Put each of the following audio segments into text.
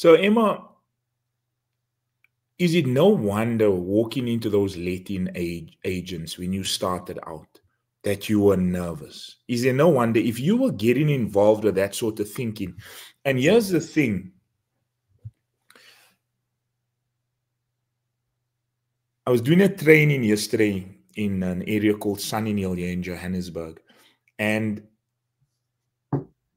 So, Emma, is it no wonder walking into those letting agents when you started out that you were nervous? Is there no wonder if you were getting involved with that sort of thinking? And here's the thing. I was doing a training yesterday in an area called Sunninghill here in Johannesburg. And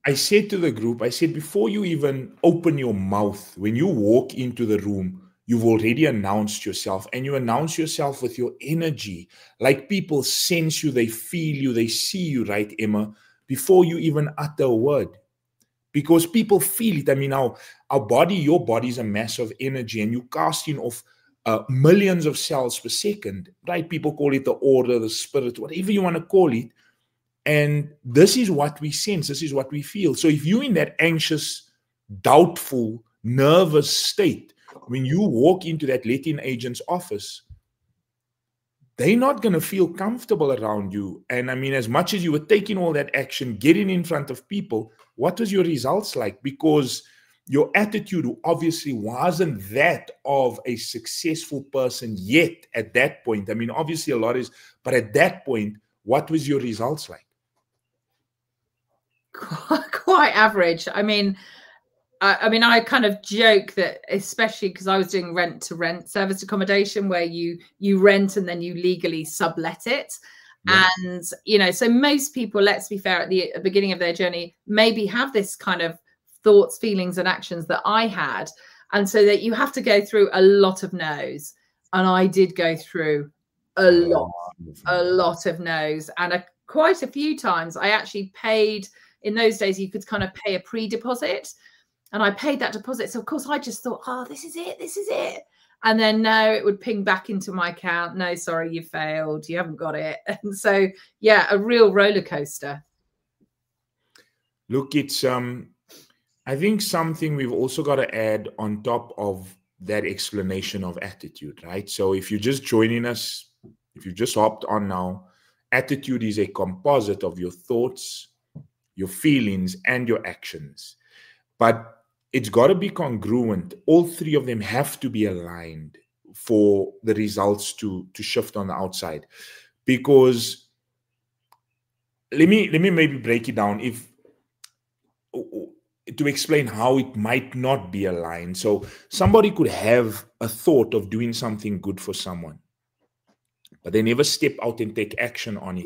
I said to the group, I said, before you even open your mouth, when you walk into the room, you've already announced yourself, and you announce yourself with your energy. Like people sense you, they feel you, they see you, right, Emma, before you even utter a word. Because people feel it. I mean, our body, your body is a mass of energy, and you casting off millions of cells per second, right? People call it the aura, the spirit, whatever you want to call it. And this is what we sense. This is what we feel. So if you're in that anxious, doubtful, nervous state, when you walk into that letting agent's office, they're not going to feel comfortable around you. And I mean, as much as you were taking all that action, getting in front of people, what was your results like? Because your attitude obviously wasn't that of a successful person yet at that point. I mean, obviously a lot is, but at that point, what was your results like? Quite average. I mean, I kind of joke that, especially because I was doing rent-to-rent service accommodation, where you rent and then you legally sublet it. Yeah. And, you know, so most people, let's be fair, at the beginning of their journey, maybe have this kind of thoughts, feelings, and actions that I had. And so that you have to go through a lot of no's. And I did go through a lot of no's. And quite a few times I actually paid. In those days, you could kind of pay a pre-deposit, and I paid that deposit. So of course I just thought, oh, this is it. And then no, it would ping back into my account. No, sorry, you failed. You haven't got it. And so, yeah, a real roller coaster. Look, it's, I think something we've also got to add on top of that explanation of attitude, right? So if you're just joining us, if you just hopped on now, attitude is a composite of your thoughts, your feelings, and your actions. But it's got to be congruent. All three of them have to be aligned for the results to shift on the outside. Because let me maybe break it down to explain how it might not be aligned. So somebody could have a thought of doing something good for someone, but they never step out and take action on it.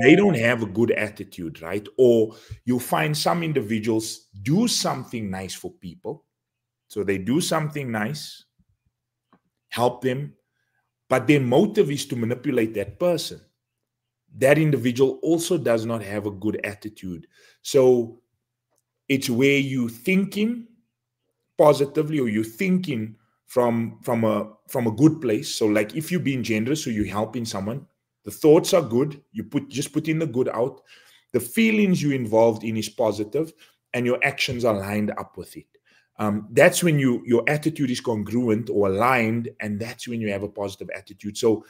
They don't have a good attitude, right? Or you'll find some individuals do something nice for people. So they do something nice, help them, but their motive is to manipulate that person. That individual also does not have a good attitude. So it's where you're thinking positively, or you're thinking from a good place. So like if you're being generous or you're helping someone, the thoughts are good. You just put in the good out. The feelings you're involved in is positive, and your actions are lined up with it. That's when your attitude is congruent or aligned, and that's when you have a positive attitude. So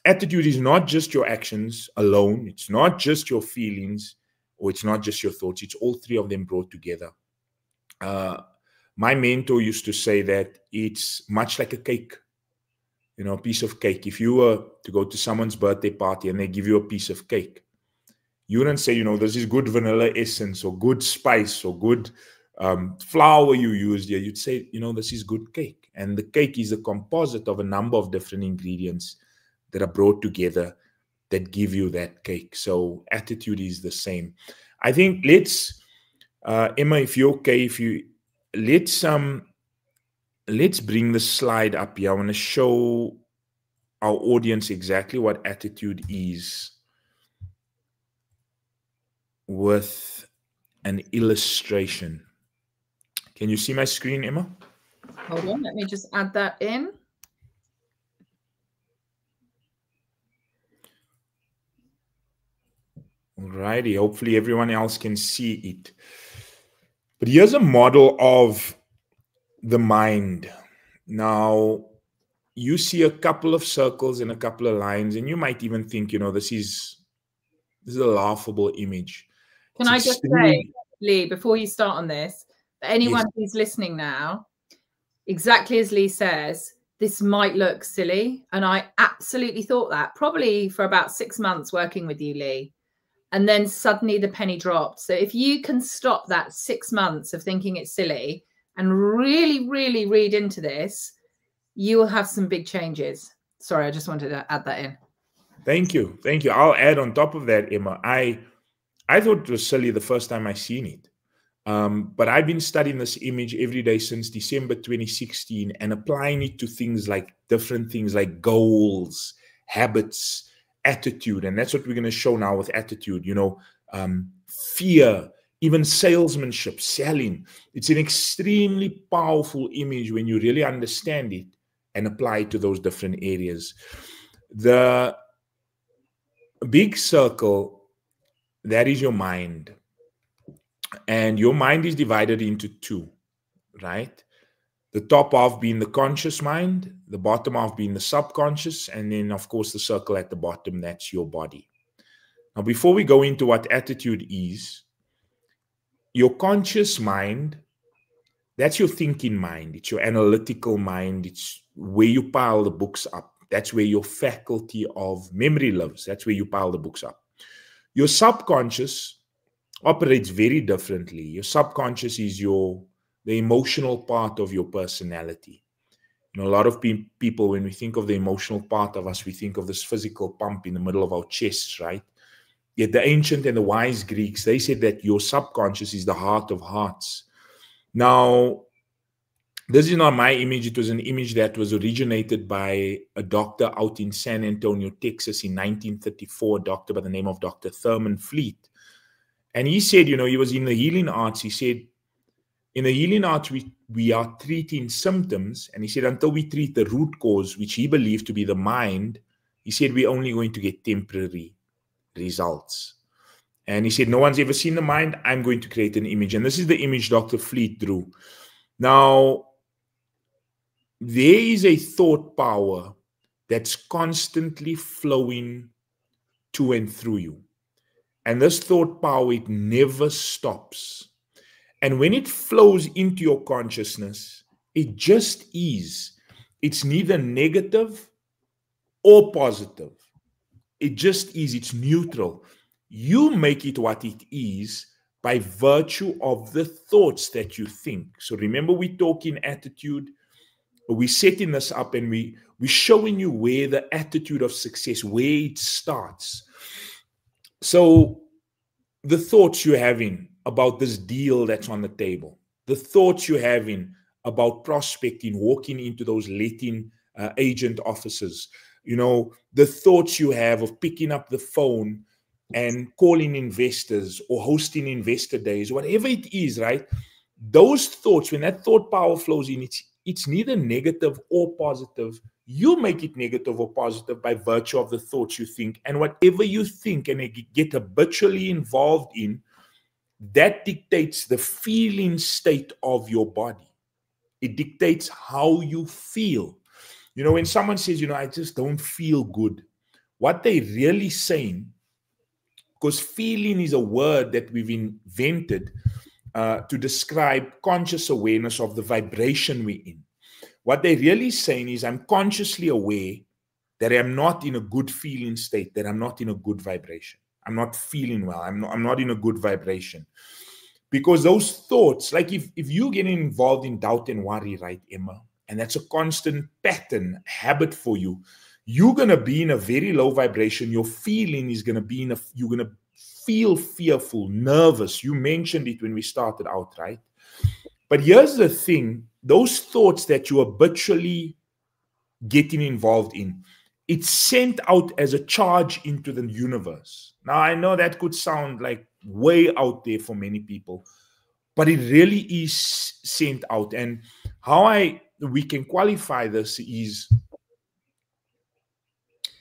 attitude is not just your actions alone. It's not just your feelings, or it's not just your thoughts. It's all three of them brought together. My mentor used to say that it's much like a cake. You know, a piece of cake. If you were to go to someone's birthday party and they give you a piece of cake, you wouldn't say, you know, this is good vanilla essence or good spice or good flour you used here. You'd say, you know, this is good cake. And the cake is a composite of a number of different ingredients that are brought together that give you that cake. So attitude is the same. I think let's, Emma, if you're okay, let's bring the slide up here. I want to show our audience exactly what attitude is with an illustration. Can you see my screen, Emma? Hold on, let me just add that in. Alrighty, hopefully everyone else can see it. But here's a model of the mind. Now, you see a couple of circles and a couple of lines, and you might even think, you know, this is a laughable image. Can I just say, Lee, before you start on this, anyone who's listening now, exactly as Lee says, this might look silly. And I absolutely thought that probably for about 6 months working with you, Lee. And then suddenly the penny dropped. So if you can stop that 6 months of thinking it's silly and really, really read into this, you will have some big changes. Sorry, I just wanted to add that in. Thank you. Thank you. I'll add on top of that, Emma. I thought it was silly the first time I seen it. But I've been studying this image every day since December 2016 and applying it to things like different things like goals, habits, attitude. And that's what we're going to show now with attitude, you know, fear, even salesmanship, selling. It's an extremely powerful image when you really understand it and apply it to those different areas. The big circle, that is your mind. And your mind is divided into two, right? The top half being the conscious mind, the bottom half being the subconscious, and then, of course, the circle at the bottom, that's your body. Now, before we go into what attitude is, your conscious mind, that's your thinking mind. It's your analytical mind. It's where you pile the books up. That's where your faculty of memory lives. That's where you pile the books up. Your subconscious operates very differently. Your subconscious is the emotional part of your personality. You know, a lot of people, when we think of the emotional part of us, we think of this physical pump in the middle of our chests, right? Yet the ancient and the wise Greeks, they said that your subconscious is the heart of hearts. Now, this is not my image. It was an image that was originated by a doctor out in San Antonio, Texas in 1934, a doctor by the name of Dr. Thurman Fleet. And he said, you know, he was in the healing arts. He said, in the healing arts, we are treating symptoms. And he said, until we treat the root cause, which he believed to be the mind, he said, we're only going to get temporary results. And he said, no one's ever seen the mind. I'm going to create an image. And this is the image Dr. Fleet drew. Now, there is a thought power that's constantly flowing to and through you. And this thought power, it never stops. And when it flows into your consciousness, it just is. It's neither negative or positive. It just is. It's neutral. You make it what it is by virtue of the thoughts that you think. So remember, we talk in attitude. We're setting this up and we're showing you where the attitude of success, where it starts. So the thoughts you're having about this deal that's on the table, the thoughts you're having about prospecting, walking into those letting agent offices, you know, the thoughts you have of picking up the phone and calling investors or hosting investor days, whatever it is, right? Those thoughts, when that thought power flows in, it's neither negative or positive. You make it negative or positive by virtue of the thoughts you think. And whatever you think and get habitually involved in, that dictates the feeling state of your body. It dictates how you feel. You know, when someone says, you know, I just don't feel good, what they're really saying, because feeling is a word that we've invented to describe conscious awareness of the vibration we're in. What they're really saying is, I'm consciously aware that I'm not in a good feeling state, that I'm not in a good vibration. I'm not feeling well. I'm not in a good vibration. Because those thoughts, like if you get involved in doubt and worry, right, Emma, and that's a constant pattern, habit for you, you're going to be in a very low vibration. Your feeling is going to be you're going to feel fearful, nervous. You mentioned it when we started out, right? But here's the thing, those thoughts that you are habitually getting involved in, it's sent out as a charge into the universe. Now, I know that could sound like way out there for many people, but it really is sent out. And how we can qualify this is,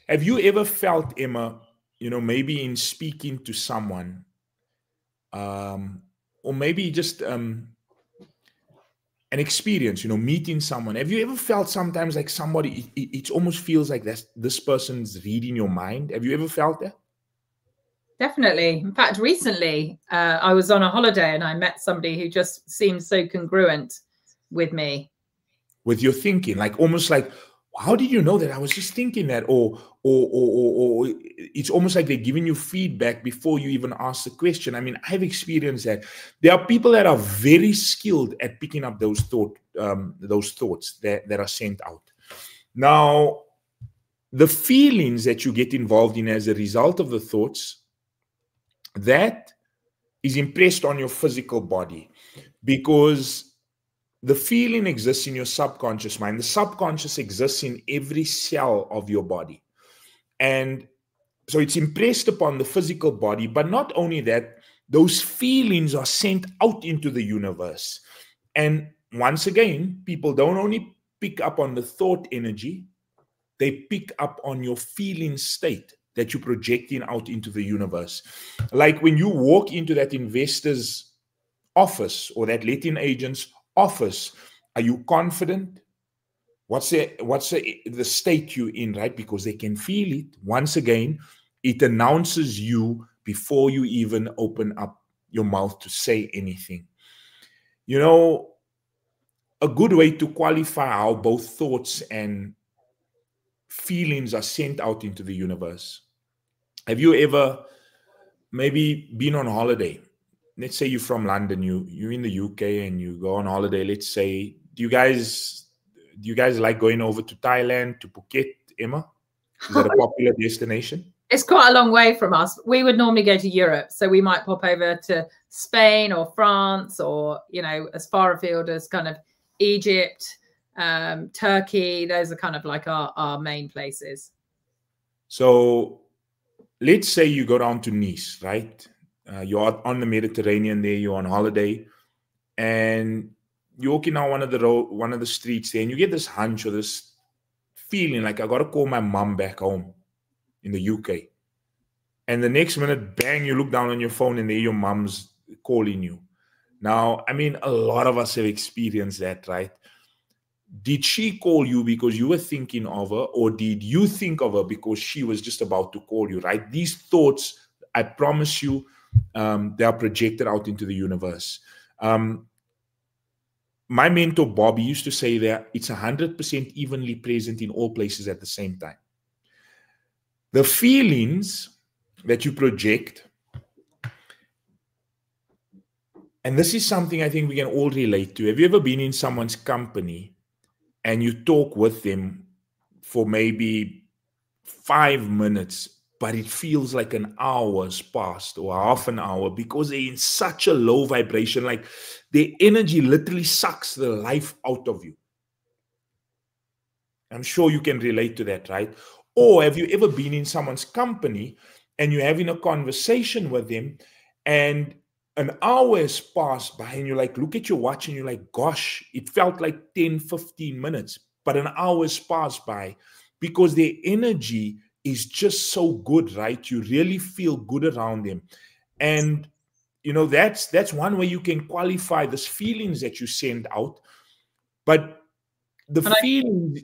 have you ever felt, Emma, you know, maybe in speaking to someone, or maybe just an experience, you know, meeting someone. Have you ever felt sometimes like somebody, it almost feels like this person's reading your mind? Have you ever felt that? Definitely. In fact, recently I was on a holiday and I met somebody who just seemed so congruent with me. with your thinking, like almost like, how did you know that? I was just thinking that, or it's almost like they're giving you feedback before you even ask the question. I mean, I've experienced that. There are people that are very skilled at picking up those thoughts that are sent out. Now, the feelings that you get involved in as a result of the thoughts, that is impressed on your physical body, because the feeling exists in your subconscious mind. The subconscious exists in every cell of your body. And so it's impressed upon the physical body. But not only that, those feelings are sent out into the universe. And once again, people don't only pick up on the thought energy, they pick up on your feeling state that you're projecting out into the universe. Like when you walk into that investor's office or that letting agent's office, are you confident? What's the state you're in, right? Because they can feel it. Once again, it announces you before you even open up your mouth to say anything. You know, a good way to qualify how both thoughts and feelings are sent out into the universe. Have you ever maybe been on holiday? Let's say you're from London, you're in the UK and you go on holiday. Let's say, do you guys like going over to Thailand, to Phuket, Emma? Is that a popular destination? It's quite a long way from us. We would normally go to Europe, so we might pop over to Spain or France, or, you know, as far afield as kind of Egypt, Turkey. Those are kind of like our main places. So let's say you go down to Nice, right? You're on the Mediterranean there, you're on holiday, and you're walking down one of the streets there, and you get this hunch or this feeling like, I got to call my mom back home in the UK. And the next minute, bang, you look down on your phone and there your mom's calling you. Now, I mean, a lot of us have experienced that, right? Did she call you because you were thinking of her, or did you think of her because she was just about to call you, right? These thoughts, I promise you, they are projected out into the universe. My mentor, Bobby, used to say that it's 100% evenly present in all places at the same time. The feelings that you project, and this is something I think we can all relate to. Have you ever been in someone's company and you talk with them for maybe 5 minutes, but it feels like an hour's passed or half an hour because they're in such a low vibration, like their energy literally sucks the life out of you? I'm sure you can relate to that, right? Or have you ever been in someone's company and you're having a conversation with them and an hour has passed by and you're like, look at your watch and you're like, gosh, it felt like 10, 15 minutes, but an hour has passed by because their energy is just so good, right? You really feel good around them. And, you know, that's one way you can qualify these feelings that you send out. But the feelings...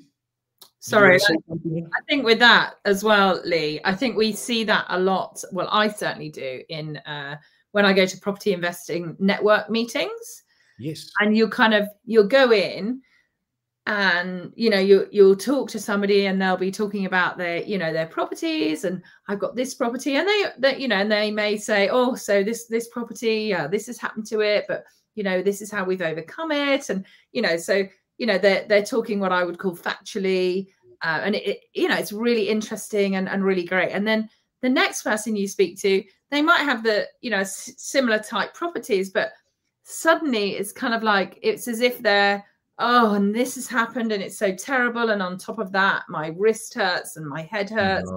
Sorry, I think with that as well, Lee, I think we see that a lot. Well, I certainly do in when I go to property investing network meetings. Yes. And you'll go in and, you know, you'll talk to somebody and they'll be talking about their properties, and I've got this property, and they you know, and they may say, oh, so this property, this has happened to it, but, you know, this is how we've overcome it. And, you know, so, you know, they're talking what I would call factually, and you know, it's really interesting and really great. And then the next person you speak to, they might have the, you know, similar type properties, but suddenly it's kind of like, it's as if they're, oh, and this has happened and it's so terrible, and on top of that, my wrist hurts and my head hurts.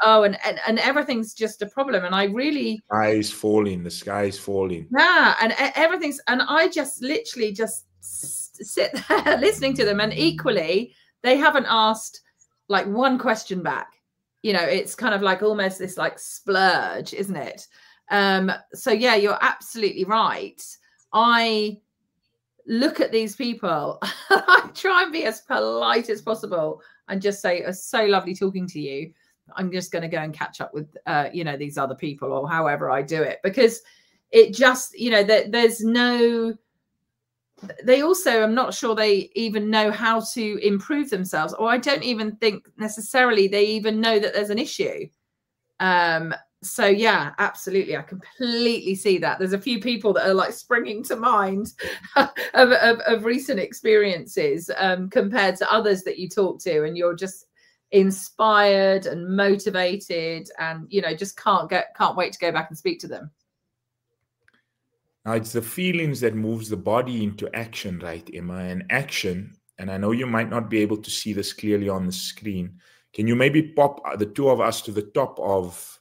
Oh, and everything's just a problem. And I really... the sky is falling. Yeah, and everything's, and I just literally just sit there listening to them, and equally they haven't asked like one question back. You know, it's kind of like almost this like splurge, isn't it? So yeah, you're absolutely right. I look at these people, I try and be as polite as possible and just say, it's so lovely talking to you. I'm just going to go and catch up with you know, these other people, or however I do it, because it just, you know, there's no they also, I'm not sure they even know how to improve themselves, or I don't even think necessarily they even know that there's an issue. So yeah, absolutely, I completely see that. There's a few people that are like springing to mind of recent experiences compared to others that you talk to, and you're just inspired and motivated, and you know, just can't wait to go back and speak to them. Now, it's the feelings that moves the body into action, right, Emma? And action, and I know you might not be able to see this clearly on the screen. Can you maybe pop the two of us to the top of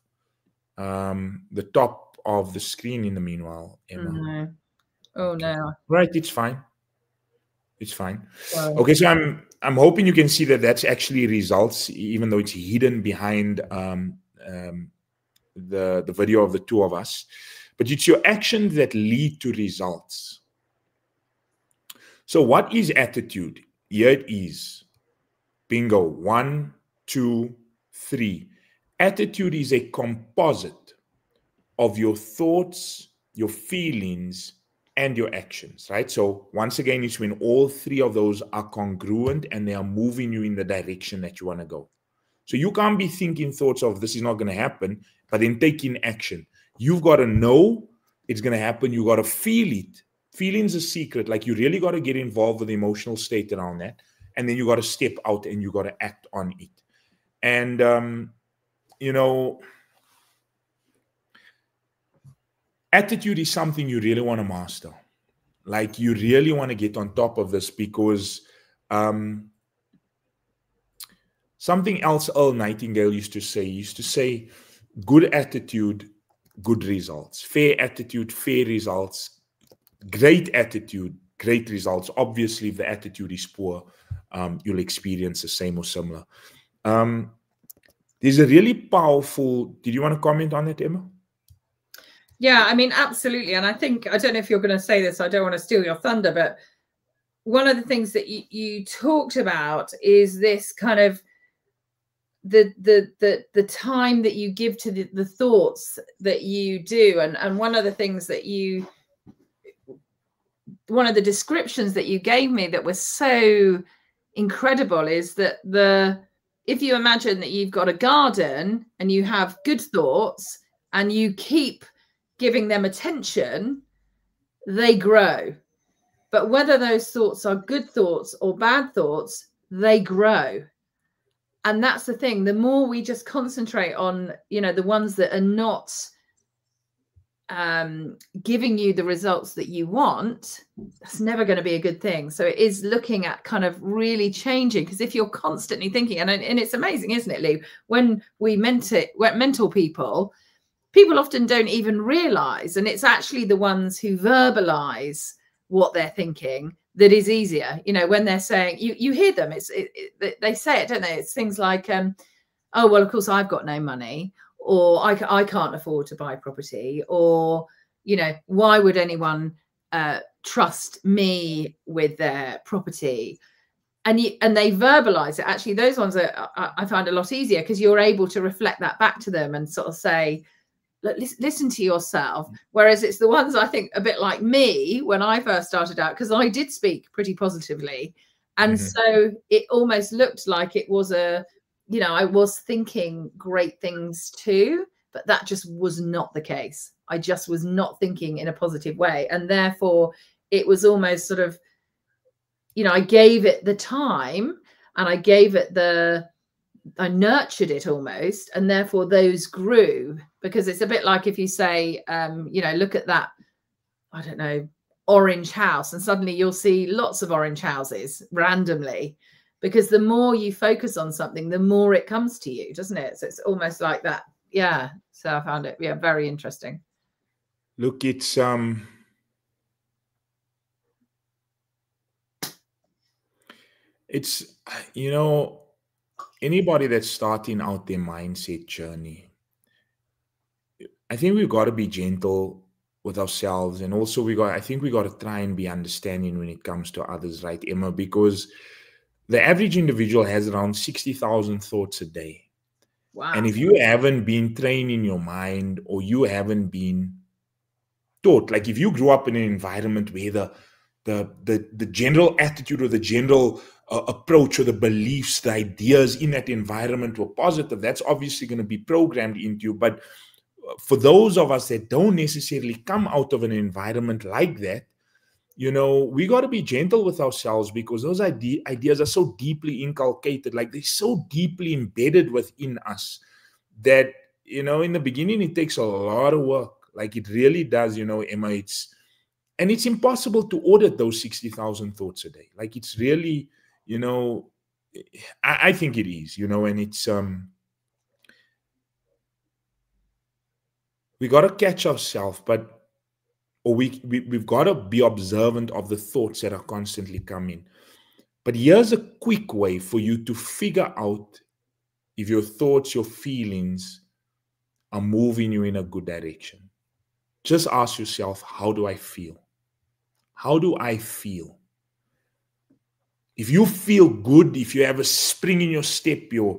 the screen in the meanwhile, Emma? No. Oh, okay. No. Right, it's fine. It's fine. Sorry. Okay, so I'm hoping you can see that that's actually results, even though it's hidden behind the video of the two of us. But it's your actions that lead to results. So what is attitude? Here it is. Bingo. 1, 2, 3. Attitude is a composite of your thoughts, your feelings, and your actions, right? So once again, it's when all three of those are congruent and they are moving you in the direction that you want to go. So you can't be thinking thoughts of this is not going to happen, but then taking action. You've got to know it's going to happen. You got to feel it. Feeling's a secret. Like, you really got to get involved with the emotional state around that. And then you got to step out and you got to act on it. And, you know, attitude is something you really want to master. Like, you really want to get on top of this, because something else Earl Nightingale used to say, good attitude, good results. Fair attitude, fair results. Great attitude, great results. Obviously, if the attitude is poor, you'll experience the same or similar. There's a really powerful... Did you want to comment on that, Emma? Yeah, I mean, absolutely. And I think, I don't know if you're going to say this, I don't want to steal your thunder, but one of the things that you talked about is this kind of the time that you give to the thoughts that you do. And one of the things that one of the descriptions that you gave me that was so incredible is that if you imagine that you've got a garden and you have good thoughts and you keep giving them attention, they grow. But whether those thoughts are good thoughts or bad thoughts, they grow. And that's the thing. The more we just concentrate on, you know, the ones that are not giving you the results that you want, that's never going to be a good thing. So it is looking at kind of really changing, because if you're constantly thinking, and it's amazing, isn't it, Lee? When we mentor people often don't even realize, and it's actually the ones who verbalize what they're thinking that is easier. You know, when they're saying, you hear them, they say it, don't they? It's things like, oh, well, of course, I've got no money, or I can't afford to buy property, or, you know, why would anyone trust me with their property? And they verbalize it. Actually, those ones I find a lot easier, because you're able to reflect that back to them and sort of say, listen to yourself. Whereas it's the ones, I think, a bit like me when I first started out, because I did speak pretty positively. And so it almost looked like it was you know, I was thinking great things too, but that just was not the case. I just was not thinking in a positive way. And therefore it was almost sort of, you know, I gave it the time, and I gave it I nurtured it almost, and therefore those grew. Because it's a bit like if you say, you know, look at that, I don't know, orange house, and suddenly you'll see lots of orange houses randomly, because the more you focus on something, the more it comes to you, doesn't it? So it's almost like that. Yeah. So I found it, yeah, very interesting. Look, it's you know, anybody that's starting out their mindset journey, I think we've got to be gentle with ourselves, and also I think we got to try and be understanding when it comes to others, right, Emma? Because the average individual has around 60,000 thoughts a day. Wow. And if you haven't been trained in your mind, or you haven't been taught, like if you grew up in an environment where the the general attitude or the general approach or the beliefs, the ideas in that environment were positive, that's obviously going to be programmed into you. But for those of us that don't necessarily come out of an environment like that, you know, we got to be gentle with ourselves, because those ideas are so deeply inculcated, like they're so deeply embedded within us that, you know, in the beginning, it takes a lot of work. Like it really does, you know, Emma. And it's impossible to audit those 60,000 thoughts a day. Like it's really, you know, I think it is, you know, and it's, we got to catch ourselves, or we've got to be observant of the thoughts that are constantly coming. But here's a quick way for you to figure out if your thoughts, your feelings are moving you in a good direction. Just ask yourself, how do I feel? How do I feel? If you feel good, if you have a spring in your step, you're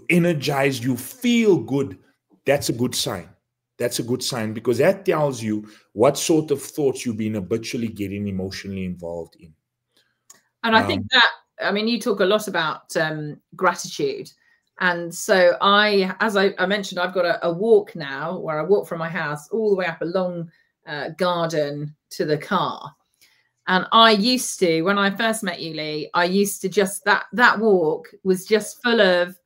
energized, you feel good, that's a good sign. That's a good sign, because that tells you what sort of thoughts you've been habitually getting emotionally involved in. And I think that, I mean, you talk a lot about gratitude. And so as I mentioned, I've got a walk now where I walk from my house all the way up a long garden to the car. And I used to, when I first met you, Lee, I used to just, that walk was just full of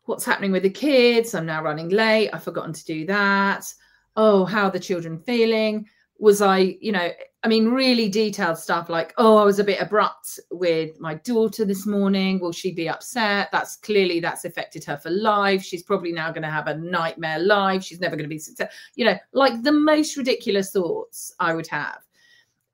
what's happening with the kids. I'm now running late. I've forgotten to do that. Oh, how are the children feeling? Was I, you know, I mean, really detailed stuff like, oh, I was a bit abrupt with my daughter this morning. Will she be upset? That's affected her for life. She's probably now going to have a nightmare life. She's never going to be successful. You know, like the most ridiculous thoughts I would have.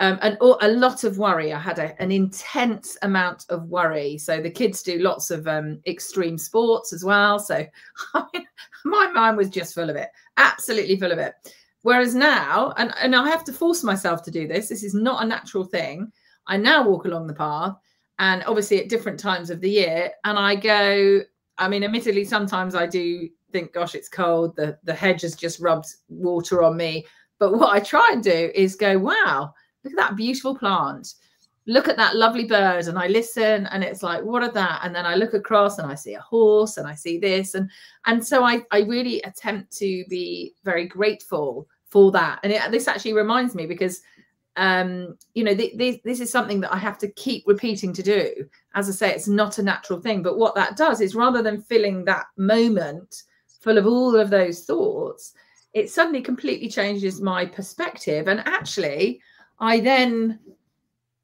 And a lot of worry. I had an intense amount of worry. So the kids do lots of extreme sports as well. So I mean, my mind was just full of it, absolutely full of it. Whereas now, and I have to force myself to do this. This is not a natural thing. I now walk along the path, and obviously at different times of the year, and I go, I mean, admittedly, sometimes I do think, gosh, it's cold. The hedge has just rubbed water on me. But what I try and do is go, wow, look at that beautiful plant. Look at that lovely bird. And I listen, and it's like, what are that? And then I look across and I see a horse and I see this. And so I really attempt to be very grateful for that. And this actually reminds me, because, you know, this is something that I have to keep repeating to do. As I say, it's not a natural thing. But what that does is, rather than filling that moment full of all of those thoughts, it suddenly completely changes my perspective. And actually, I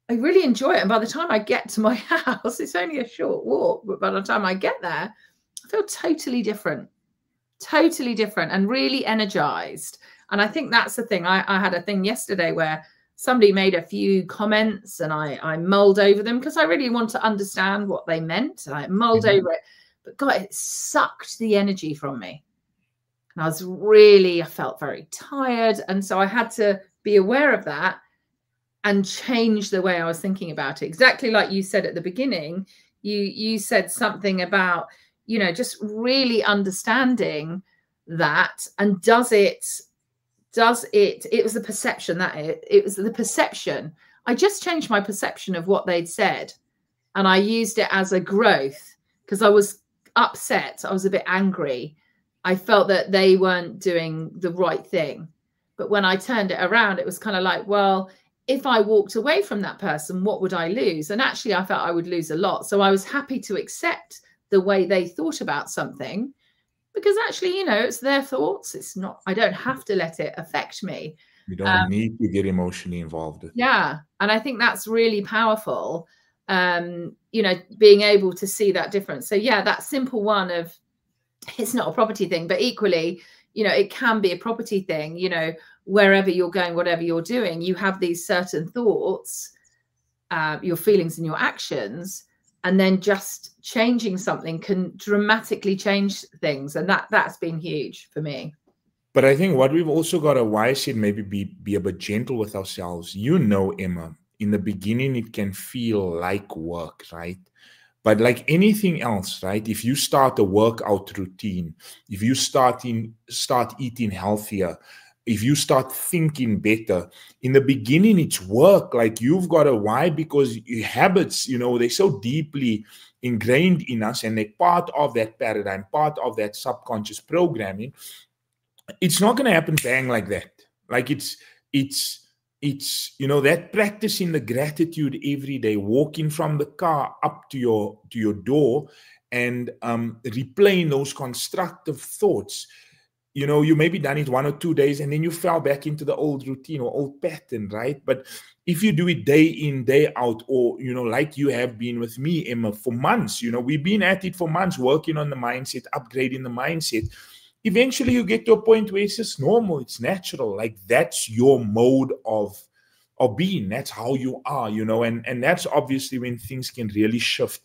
really enjoy it. And by the time I get to my house, it's only a short walk, but by the time I get there, I feel totally different and really energized. And I think that's the thing. I had a thing yesterday where somebody made a few comments, and I mulled over them because I really want to understand what they meant. And I mulled over it, but God, it sucked the energy from me. And I felt very tired. And so I had to be aware of that and change the way I was thinking about it. Exactly like you said at the beginning, you said something about, you know, just really understanding that. And it was the perception it was the perception. I just changed my perception of what they'd said. And I used it as a growth, because I was upset. I was a bit angry. I felt that they weren't doing the right thing. But when I turned it around, it was kind of like, well, if I walked away from that person, what would I lose? And actually, I felt I would lose a lot. So I was happy to accept the way they thought about something, because actually, you know, it's their thoughts. It's not, I don't have to let it affect me. You don't need to get emotionally involved. Yeah. And I think that's really powerful, you know, being able to see that difference. So yeah, that simple one of, it's not a property thing, but equally, you know, it can be a property thing. You know, wherever you're going, whatever you're doing, you have these certain thoughts, your feelings and your actions, and then just changing something can dramatically change things. And that's been huge for me. But I think what we've also got to, why I said maybe be a bit gentle with ourselves. You know, Emma, in the beginning, it can feel like work, right? But like anything else, right? If you start a workout routine, if you start eating healthier, if you start thinking better. In the beginning, it's work. Like you've got to, why? Because your habits, they're so deeply ingrained in us, and they're part of that paradigm, part of that subconscious programming. It's not going to happen bang like that. Like it's that practicing the gratitude every day, walking from the car up to your door, and replaying those constructive thoughts. You maybe done it 1 or 2 days, and then you fell back into the old routine or old pattern, right? But if you do it day in, day out, or, like you have been with me, Emma, for months, we've been at it for months, working on the mindset, upgrading the mindset. Eventually you get to a point where it's just normal, it's natural. Like that's your mode of being. That's how you are, and that's obviously when things can really shift.